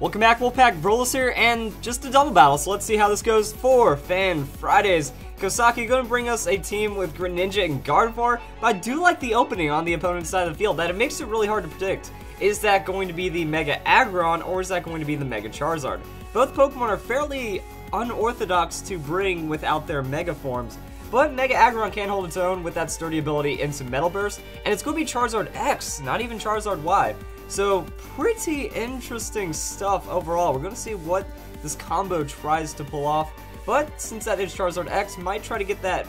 Welcome back, Wolfpack. Brolis here, and just a double battle, so let's see how this goes for Fan Fridays. Kosaki going to bring us a team with Greninja and Gardevoir, but I do like the opening on the opponent's side of the field, that it makes it really hard to predict. Is that going to be the Mega Aggron, or is that going to be the Mega Charizard? Both Pokemon are fairly unorthodox to bring without their Mega forms, but Mega Aggron can hold its own with that sturdy ability into Metal Burst, and it's going to be Charizard X, not even Charizard Y. So, pretty interesting stuff overall. We're going to see what this combo tries to pull off, but since that is Charizard X, might try to get that,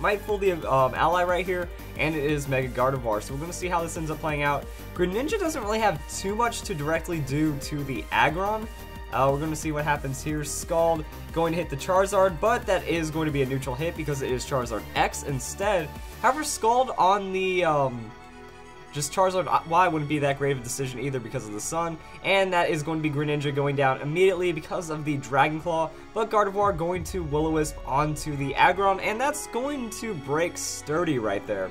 might pull the ally right here, and it is Mega Gardevoir. So we're going to see how this ends up playing out. Greninja doesn't really have too much to directly do to the Aggron. We're going to see what happens here. Scald going to hit the Charizard, but that is going to be a neutral hit because it is Charizard X instead. However, Scald on the just Charizard Y wouldn't be that great of a decision either because of the Sun, and that is going to be Greninja going down immediately because of the Dragon Claw, but Gardevoir going to Will-O-Wisp onto the Aggron, and that's going to break Sturdy right there,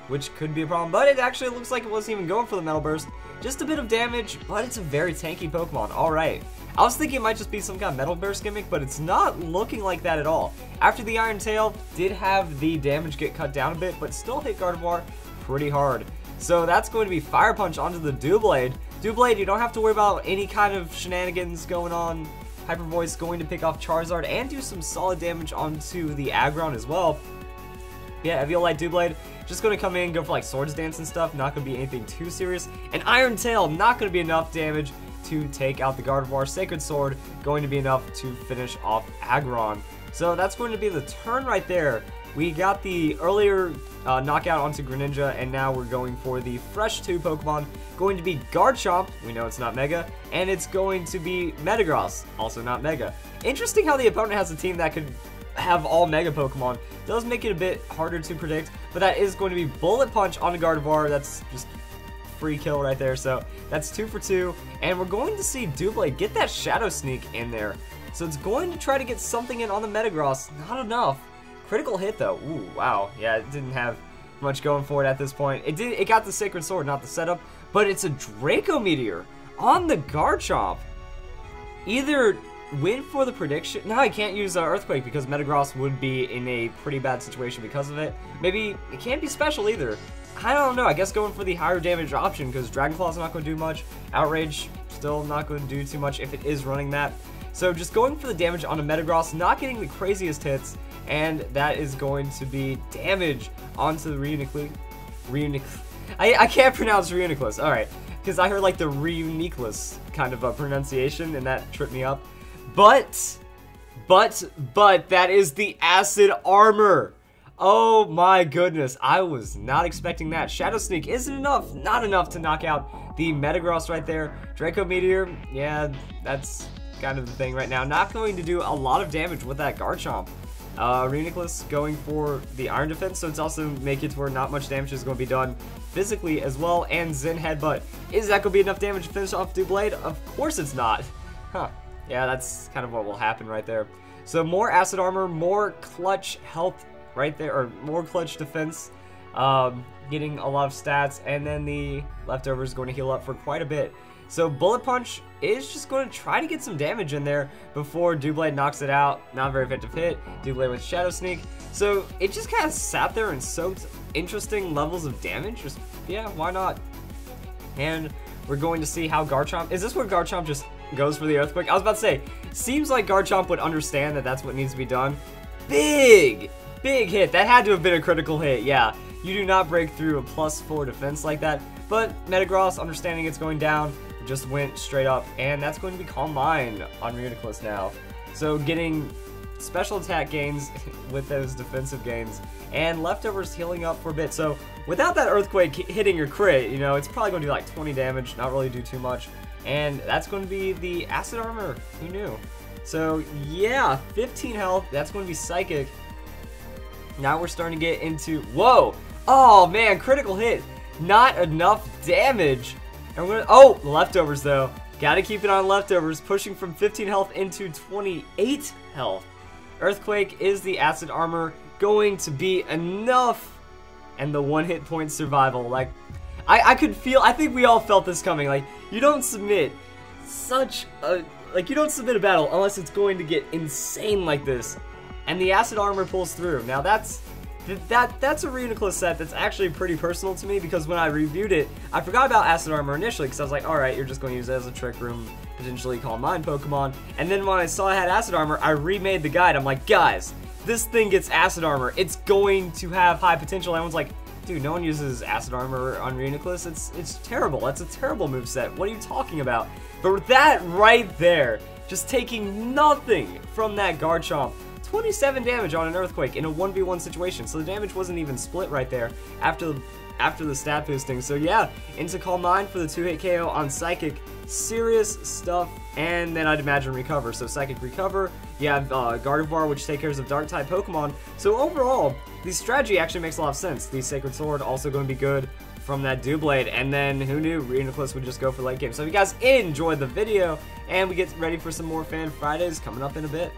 which could be a problem, but it actually looks like it wasn't even going for the Metal Burst. Just a bit of damage, but it's a very tanky Pokemon. Alright. I was thinking it might just be some kind of Metal Burst gimmick, but it's not looking like that at all. After the Iron Tail, did have the damage get cut down a bit, but still hit Gardevoir pretty hard. So that's going to be Fire Punch onto the Doublade. Doublade, you don't have to worry about any kind of shenanigans going on. Hyper Voice going to pick off Charizard and do some solid damage onto the Aggron as well. Yeah, Eviolite Doublade just going to come in, go for like Swords Dance and stuff, not going to be anything too serious. And Iron Tail, not going to be enough damage to take out the Gardevoir. Sacred Sword going to be enough to finish off Aggron. So that's going to be the turn right there. We got the earlier knockout onto Greninja, and now we're going for the fresh 2 Pokemon. Going to be Garchomp, we know it's not Mega, and it's going to be Metagross, also not Mega. Interesting how the opponent has a team that could have all Mega Pokemon. Does make it a bit harder to predict, but that is going to be Bullet Punch on the Gardevoir. That's just free kill right there, so that's 2 for 2, and we're going to see Doublade get that Shadow Sneak in there. So it's going to try to get something in on the Metagross, not enough. Critical hit though. Ooh, wow. Yeah, it didn't have much going for it at this point. It got the Sacred Sword, not the setup, but it's a Draco Meteor on the Garchomp. Either win for the prediction. No, I can't use Earthquake because Metagross would be in a pretty bad situation because of it. Maybe it can't be special either. I don't know. I guess going for the higher damage option because Dragon Claw's not going to do much. Outrage still not going to do too much if it is running that. So just going for the damage on a Metagross, not getting the craziest hits, and that is going to be damage onto the Reuniclus. I can't pronounce Reuniclus, alright, because I heard like the Reuniclus kind of a pronunciation, and that tripped me up. But that is the Acid Armor. Oh my goodness, I was not expecting that. Shadow Sneak isn't enough, not enough to knock out the Metagross right there. Draco Meteor, yeah, that's kind of the thing right now. Not going to do a lot of damage with that Garchomp. Reuniclus going for the Iron Defense, so it's also make it to where not much damage is going to be done physically as well. And Zen Headbutt, is that going to be enough damage to finish off Doublade? Of course it's not. Huh. Yeah, that's kind of what will happen right there. So more Acid Armor, more clutch health right there, or more clutch defense, getting a lot of stats, and then the leftover is going to heal up for quite a bit. So Bullet Punch is just going to try to get some damage in there before Doublade knocks it out. Not a very effective hit. Doublade with Shadow Sneak. So it just kind of sat there and soaked interesting levels of damage. Just, yeah, why not? And we're going to see how Garchomp... Is this where Garchomp just goes for the Earthquake? I was about to say, seems like Garchomp would understand that that's what needs to be done. Big hit. That had to have been a critical hit, yeah. You do not break through a +4 defense like that. But Metagross, understanding it's going down, just went straight up, and that's going to be Calm Mind on Reuniclus now. So getting special attack gains with those defensive gains, and leftovers healing up for a bit. So without that Earthquake hitting your crit, you know, it's probably going to do like 20 damage, not really do too much. And that's going to be the Acid Armor, who knew? So yeah, 15 health, that's going to be Psychic. Now we're starting to get into, whoa! Oh man, critical hit. Not enough damage. And we're gonna, oh, leftovers though. Gotta keep it on leftovers, pushing from 15 health into 28 health. Earthquake is the Acid Armor going to be enough. And the 1 hit point survival. Like, I could feel, I think we all felt this coming. Like, you don't submit such a, like, you don't submit a battle unless it's going to get insane like this. And the Acid Armor pulls through. Now that's a Reuniclus set that's actually pretty personal to me, because when I reviewed it, I forgot about Acid Armor initially, because I was like, alright, you're just going to use it as a Trick Room, potentially Calm Mind Pokemon. And then when I saw I had Acid Armor, I remade the guide. I'm like, guys, this thing gets Acid Armor. It's going to have high potential. Everyone's like, dude, no one uses Acid Armor on Reuniclus. It's terrible. That's a terrible moveset. What are you talking about? But that right there, just taking nothing from that Garchomp. 27 damage on an Earthquake in a 1v1 situation, so the damage wasn't even split right there after the stat boosting. So yeah, into Calm Mind for the 2-hit KO on Psychic. Serious stuff. And then I'd imagine Recover. So Psychic Recover, you have Gardevoir, which takes care of Dark-type Pokemon. So overall, the strategy actually makes a lot of sense. The Sacred Sword also going to be good from that Doublade, and then who knew Reuniclus would just go for late game. So if you guys enjoyed the video, and we get ready for some more Fan Fridays coming up in a bit.